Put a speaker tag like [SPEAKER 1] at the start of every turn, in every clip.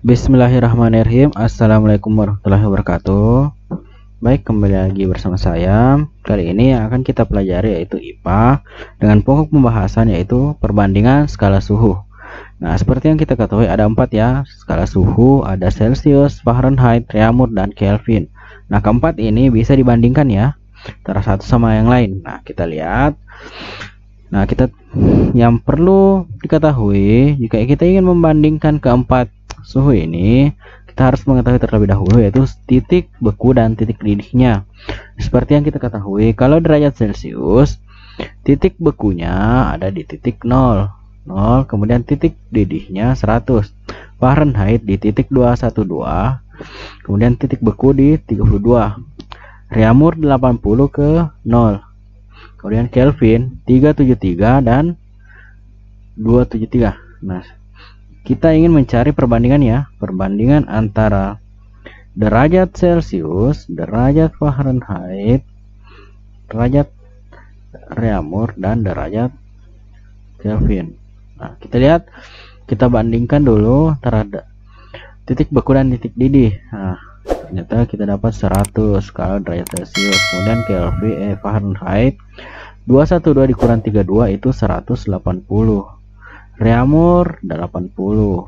[SPEAKER 1] Bismillahirrahmanirrahim. Assalamualaikum warahmatullahi wabarakatuh. Baik, kembali lagi bersama saya. Kali ini yang akan kita pelajari yaitu IPA dengan pokok pembahasan yaitu perbandingan skala suhu. Nah, seperti yang kita ketahui ada 4 ya, skala suhu, ada Celsius, Fahrenheit, Reaumur, dan Kelvin. Nah, keempat ini bisa dibandingkan ya, antara satu sama yang lain. Nah, kita lihat. Nah, yang perlu diketahui jika kita ingin membandingkan keempat suhu ini, kita harus mengetahui terlebih dahulu yaitu titik beku dan titik didihnya. Seperti yang kita ketahui, kalau derajat Celcius, titik bekunya ada di titik 0, kemudian titik didihnya 100. Fahrenheit di titik 212, kemudian titik beku di 32. Reaumur 80 ke 0. Kemudian Kelvin 373 dan 273. Nah, kita ingin mencari perbandingan ya, perbandingan antara derajat Celcius, derajat Fahrenheit, derajat Reaumur, dan derajat Kelvin. Nah, kita lihat, kita bandingkan dulu antara titik beku dan titik didih. Nah, ternyata kita dapat 100 kalau derajat Celcius, kemudian Kelvin Fahrenheit 212 dikurang 32 itu 180. Reaumur 80.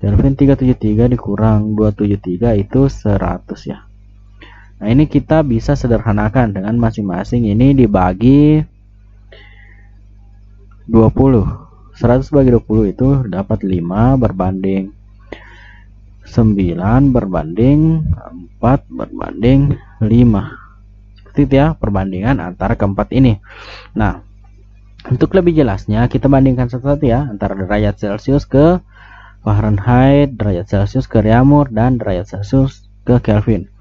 [SPEAKER 1] Kelvin 373 dikurang 273 itu 100 ya. Nah, ini kita bisa sederhanakan dengan masing-masing ini dibagi 20. 100 bagi 20 itu dapat 5 berbanding 9 berbanding 4 berbanding 5. Seperti itu ya perbandingan antara keempat ini. Nah, untuk lebih jelasnya kita bandingkan satu-satu ya, antara derajat Celcius ke Fahrenheit, derajat Celcius ke Reaumur, dan derajat Celcius ke Kelvin.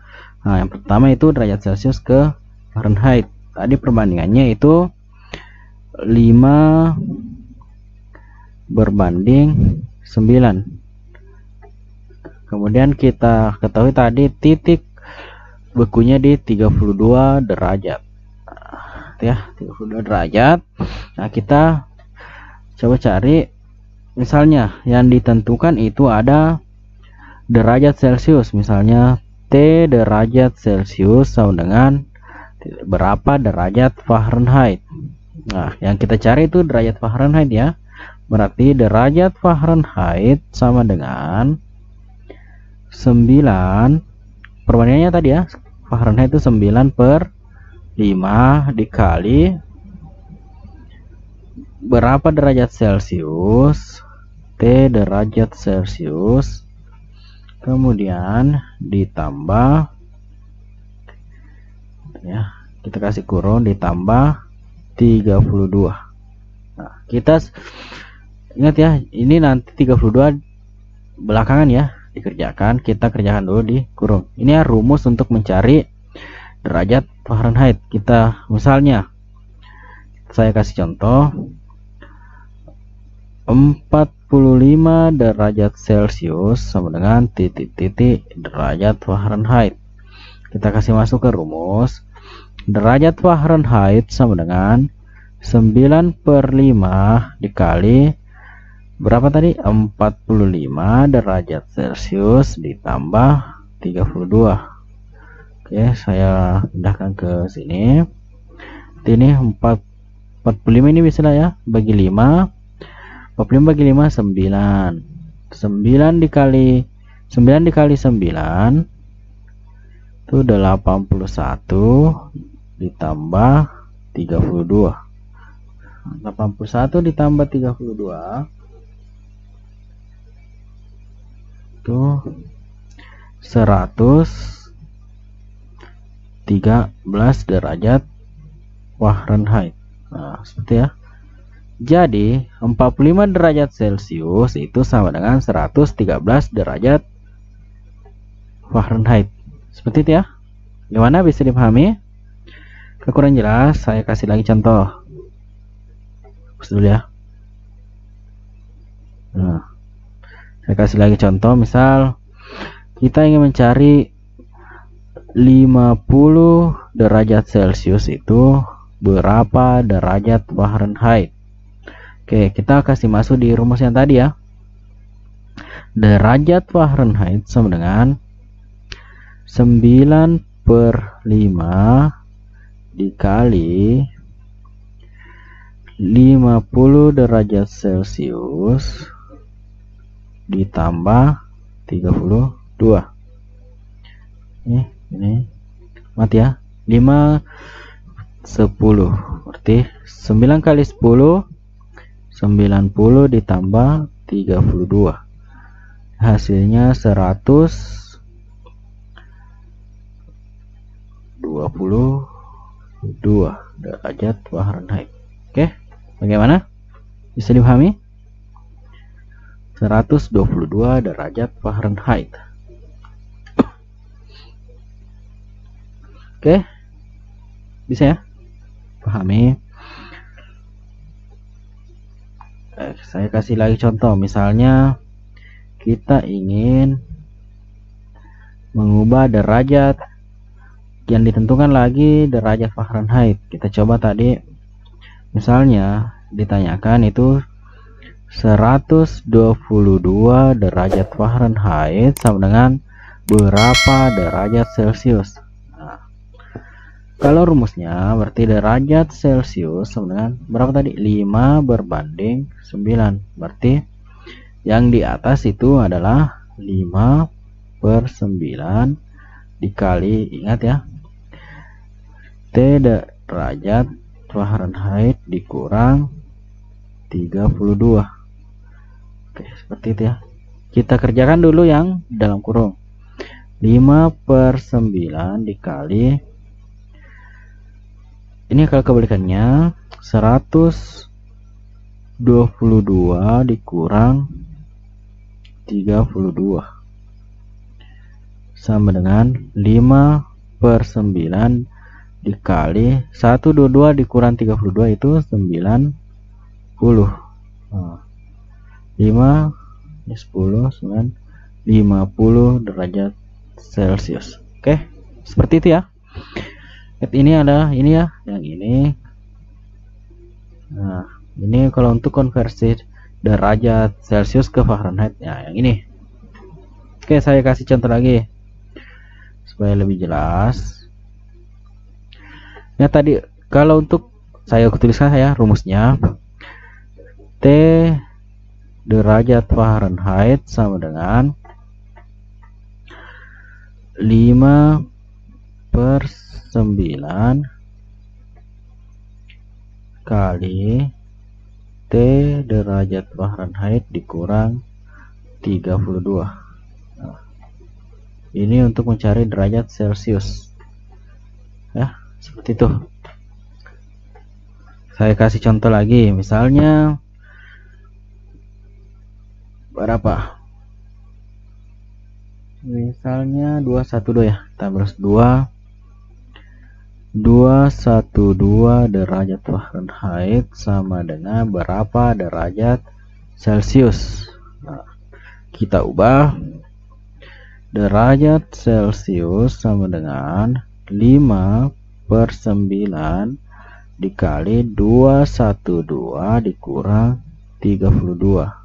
[SPEAKER 1] Nah, yang pertama itu derajat Celcius ke Fahrenheit. Tadi perbandingannya itu 5 berbanding 9. Kemudian kita ketahui tadi titik bekunya di 32 derajat. Ya, 32 derajat. Nah, kita coba cari misalnya yang ditentukan itu ada derajat Celcius, misalnya T derajat Celcius sama dengan berapa derajat Fahrenheit. Nah, yang kita cari itu derajat Fahrenheit ya, berarti derajat Fahrenheit sama dengan 9, perbandingannya tadi ya, Fahrenheit itu 9 per 5 dikali berapa derajat Celcius, T derajat Celcius, kemudian ditambah ya, kita kasih kurung, ditambah 32. Nah, kita ingat ya, ini nanti 32 belakangan ya dikerjakan, kita kerjakan dulu di kurung. Ini ya rumus untuk mencari derajat Fahrenheit. Kita misalnya saya kasih contoh 45 derajat Celcius sama dengan titik-titik derajat Fahrenheit. Kita kasih masuk ke rumus. Derajat Fahrenheit sama dengan 9 per 5 dikali berapa tadi, 45 derajat Celcius ditambah 32. Oke, saya pindahkan ke sini. Ini 45 ini bisa lah ya, bagi 5. 45 bagi 5 9. 9 dikali 9 itu 81 ditambah 32. 81 ditambah 32 itu 113 derajat Fahrenheit. Nah, seperti ya. Jadi 45 derajat Celcius itu sama dengan 113 derajat Fahrenheit. Seperti itu ya. Gimana, bisa dipahami? Kurang jelas, saya kasih lagi contoh. Hapus dulu ya. Nah, saya kasih lagi contoh. Misal kita ingin mencari 50 derajat Celcius itu berapa derajat Fahrenheit. Oke, kita kasih masuk di rumus yang tadi ya. derajat Fahrenheit sama dengan 9/5 dikali 50 derajat Celcius ditambah 32. Ini mati ya. 5 10 berarti 9 kali 10 90 ditambah 32, hasilnya 122 derajat Fahrenheit. Oke, bagaimana? Bisa dipahami? 122 derajat Fahrenheit. Oke, bisa ya? Pahami? Saya kasih lagi contoh. Misalnya kita ingin mengubah derajat yang ditentukan lagi derajat Fahrenheit. Kita coba tadi, misalnya ditanyakan itu 122 derajat Fahrenheit sama dengan berapa derajat Celcius. Kalau rumusnya berarti derajat Celcius sama dengan berapa tadi? 5 berbanding 9. Berarti yang di atas itu adalah 5/9 dikali, ingat ya, T derajat Fahrenheit dikurang 32. Oke, seperti itu ya. Kita kerjakan dulu yang dalam kurung. 5/9 dikali, ini kalau kebalikannya 122 dikurang 32 sama dengan 5/9 dikali 122 dikurang 32 itu 90. 5 10 9 50 derajat Celcius. Oke, seperti itu ya. Ini ada ini ya, yang ini. Nah, ini kalau untuk konversi derajat Celcius ke Fahrenheit ya, yang ini. Oke, saya kasih contoh lagi supaya lebih jelas. Ya tadi kalau untuk saya tuliskan saya rumusnya, T derajat Fahrenheit sama dengan 5/9 kali T derajat Fahrenheit dikurang 32. Nah, ini untuk mencari derajat Celcius ya, seperti itu. Saya kasih contoh lagi, misalnya berapa? Misalnya 212 ya, tambah 212 derajat Fahrenheit sama dengan berapa derajat Celcius. Nah, kita ubah derajat Celcius sama dengan 5/9 dikali 212 dikurang 32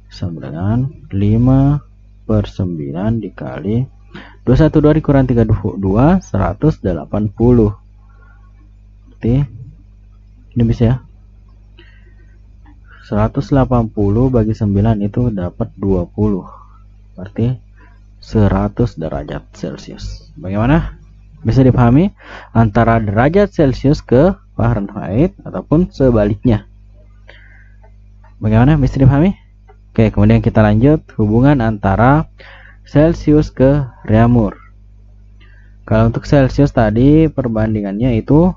[SPEAKER 1] sama dengan 5/9 dikali 212 dikurang 32 180. Berarti ini bisa ya, 180 bagi 9 itu dapat 20. Berarti 100 derajat Celcius. Bagaimana? Bisa dipahami antara derajat Celcius ke Fahrenheit ataupun sebaliknya. Bagaimana? Bisa dipahami? Oke, kemudian kita lanjut hubungan antara Celcius ke Reaumur. Kalau untuk Celcius tadi perbandingannya itu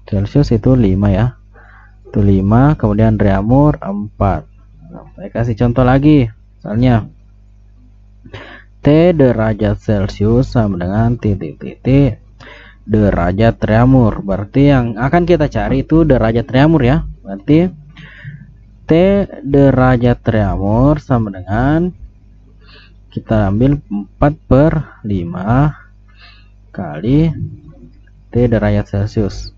[SPEAKER 1] Celcius itu 5 ya. Itu 5, kemudian Reaumur 4. Nah, saya kasih contoh lagi. Misalnya T derajat Celcius sama dengan titik-titik derajat Reaumur. Berarti yang akan kita cari itu derajat Reaumur ya. Berarti T derajat Reaumur sama dengan, kita ambil 4/5 kali T derajat Celcius.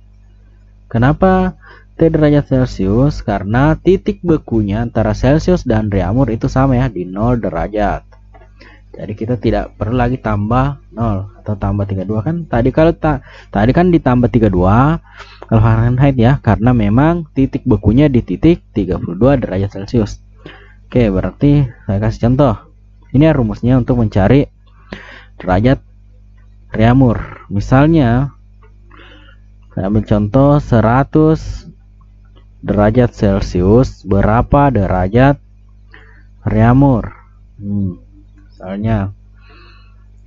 [SPEAKER 1] Kenapa T T derajat Celcius karena titik bekunya antara Celcius dan Reaumur itu sama ya, di 0 derajat. Jadi kita tidak perlu lagi tambah 0 atau tambah 32 kan. Tadi kan ditambah 32 kalau Fahrenheit ya, karena memang titik bekunya di titik 32 derajat Celcius. Oke, berarti saya kasih contoh. Ini rumusnya untuk mencari derajat Reaumur. Misalnya saya ambil contoh 100 derajat Celcius, berapa derajat Reaumur? Misalnya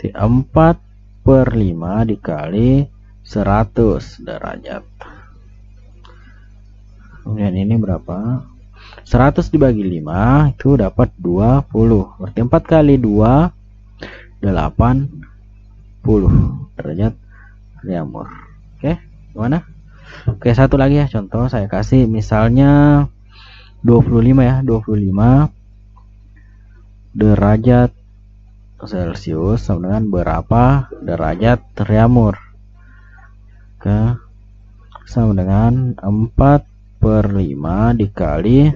[SPEAKER 1] 4/5 dikali 100 derajat. Kemudian ini berapa? 100 dibagi 5 itu dapat 20. Berarti 4 kali 2 80 derajat Reaumur. Oke, gimana? Oke, satu lagi ya contoh saya kasih, misalnya 25 ya, 25 derajat Celcius sama dengan berapa derajat Reaumur? Oke, sama dengan 4/5 dikali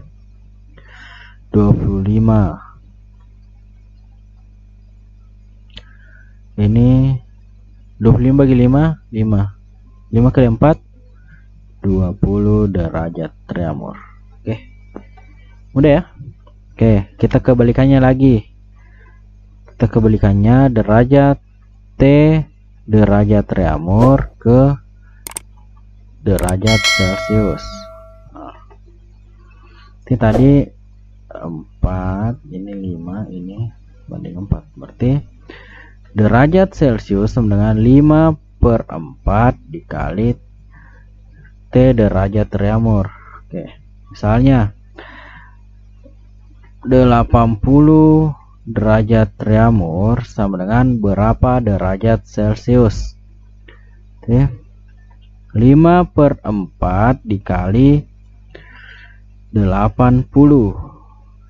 [SPEAKER 1] 25. Ini 25 bagi 5, 5 kali 4 20 derajat Reaumur. Oke, mudah ya. Oke, kita kebalikannya lagi. Kita kebalikannya derajat T derajat Reaumur ke derajat Celcius. Ini tadi 4, ini 5, ini banding 4. Berarti derajat Celcius sama dengan 5/4 dikali T derajat Reaumur. Oke, misalnya 80 derajat Reaumur sama dengan berapa derajat Celcius? Oke, 5/4 dikali 80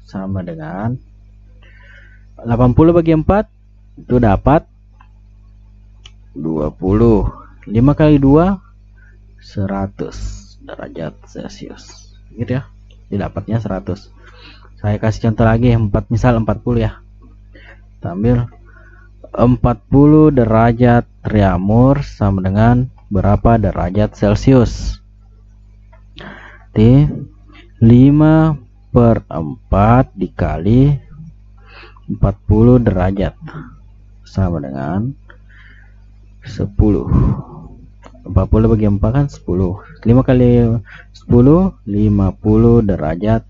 [SPEAKER 1] sama dengan 80 bagi 4 itu dapat 20. 5 kali 2 100 derajat Celcius gitu ya, didapatnya 100. Saya kasih contoh lagi, misal 40 ya. Kita ambil 40 derajat Reaumur sama dengan berapa derajat Celcius? 5/4 dikali 40 derajat sama dengan 10. 40 bagi 4 kan 10. 5 kali 10 50 derajat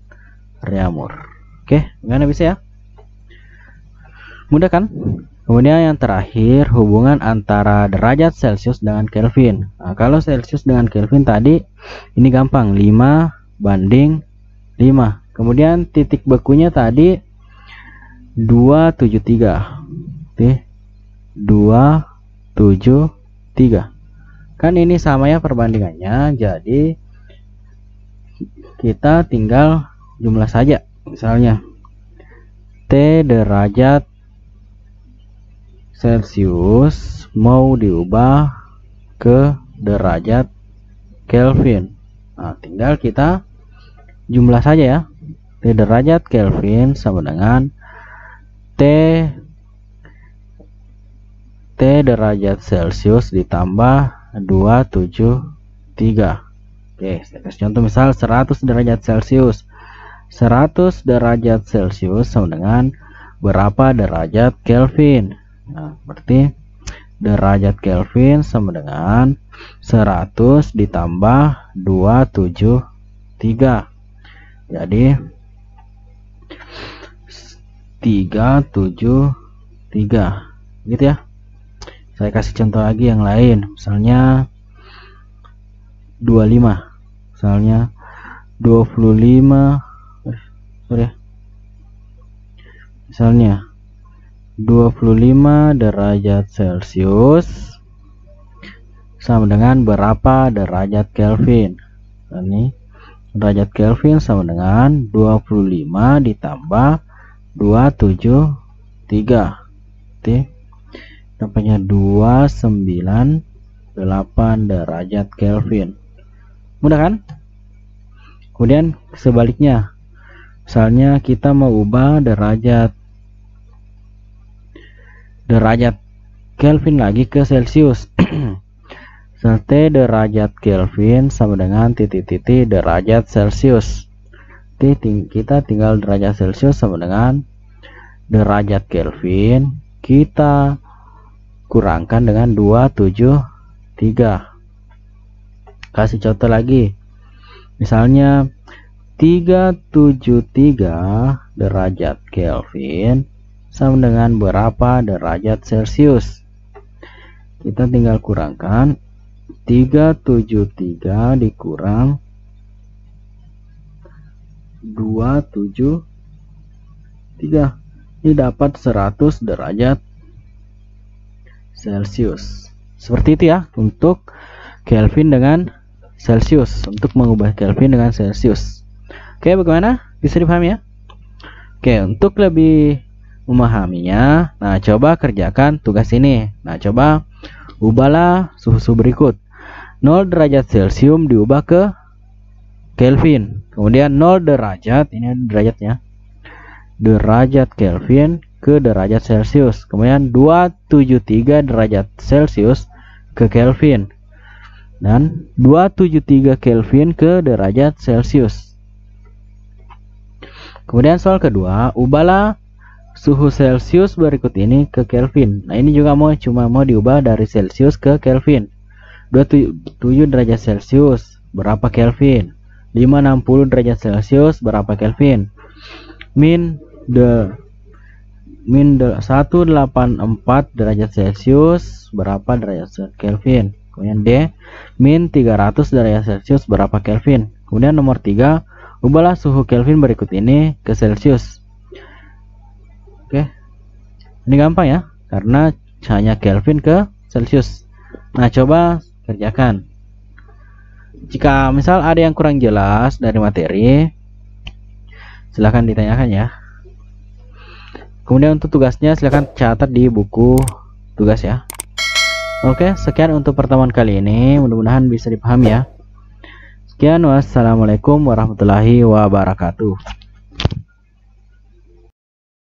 [SPEAKER 1] Reaumur. Oke, gimana bisa ya? Mudah kan? Kemudian yang terakhir, hubungan antara derajat Celcius dengan Kelvin. Nah, kalau Celcius dengan Kelvin tadi ini gampang, 5 banding 5. Kemudian titik bekunya tadi 273. Oke, 273. Kan ini sama ya perbandingannya, jadi kita tinggal jumlah saja. Misalnya T derajat Celcius mau diubah ke derajat Kelvin. Nah, tinggal kita jumlah saja ya. T derajat Kelvin sama dengan T derajat Celcius ditambah 273. Oke, saya kasih contoh, misal 100 derajat Celcius. 100 derajat Celcius sama dengan berapa derajat Kelvin? Nah, berarti derajat Kelvin sama dengan 100 ditambah 273. Jadi 373 gitu ya. Saya kasih contoh lagi yang lain, misalnya 25, misalnya 25, misalnya 25 derajat Celcius sama dengan berapa derajat Kelvin? Ini derajat Kelvin sama dengan 25 ditambah 273. Dapatnya 298 derajat Kelvin. Mudah kan? Kemudian sebaliknya, misalnya kita mau ubah derajat Kelvin lagi ke Celsius. T derajat Kelvin sama dengan titik-titik derajat Celsius. Kita tinggal derajat Celsius sama dengan derajat Kelvin, kita kurangkan dengan 273. Kasih contoh lagi, misalnya 373 derajat Kelvin sama dengan berapa derajat Celsius. Kita tinggal kurangkan 373 dikurang 273, ini dapat 100 derajat Celsius. Seperti itu ya untuk Kelvin dengan Celsius, untuk mengubah Kelvin dengan Celsius. Oke, bagaimana? Bisa dipahami ya? Oke, untuk lebih memahaminya, nah coba kerjakan tugas ini. Nah, coba ubahlah suhu berikut. 0 derajat Celcius diubah ke Kelvin. Kemudian 0 derajat, ini derajatnya, derajat Kelvin ke derajat Celcius. Kemudian 273 derajat Celcius ke Kelvin. Dan 273 Kelvin ke derajat Celcius. Kemudian soal kedua, ubahlah suhu Celcius berikut ini ke Kelvin. Nah, ini juga cuma mau diubah dari Celcius ke Kelvin. 27 derajat Celcius berapa Kelvin? 560 derajat Celcius berapa Kelvin? Min 184 derajat Celcius berapa derajat Kelvin? Kemudian D, min 300 derajat Celcius berapa Kelvin? Kemudian nomor 3, ubahlah suhu Kelvin berikut ini ke Celcius. Oke, ini gampang ya, karena hanya Kelvin ke Celcius. Nah, coba kerjakan. Jika misal ada yang kurang jelas dari materi, silahkan ditanyakan ya. Kemudian untuk tugasnya silahkan catat di buku tugas ya. Oke, sekian untuk pertemuan kali ini, mudah-mudahan bisa dipahami ya. Sekian, wassalamualaikum warahmatullahi wabarakatuh.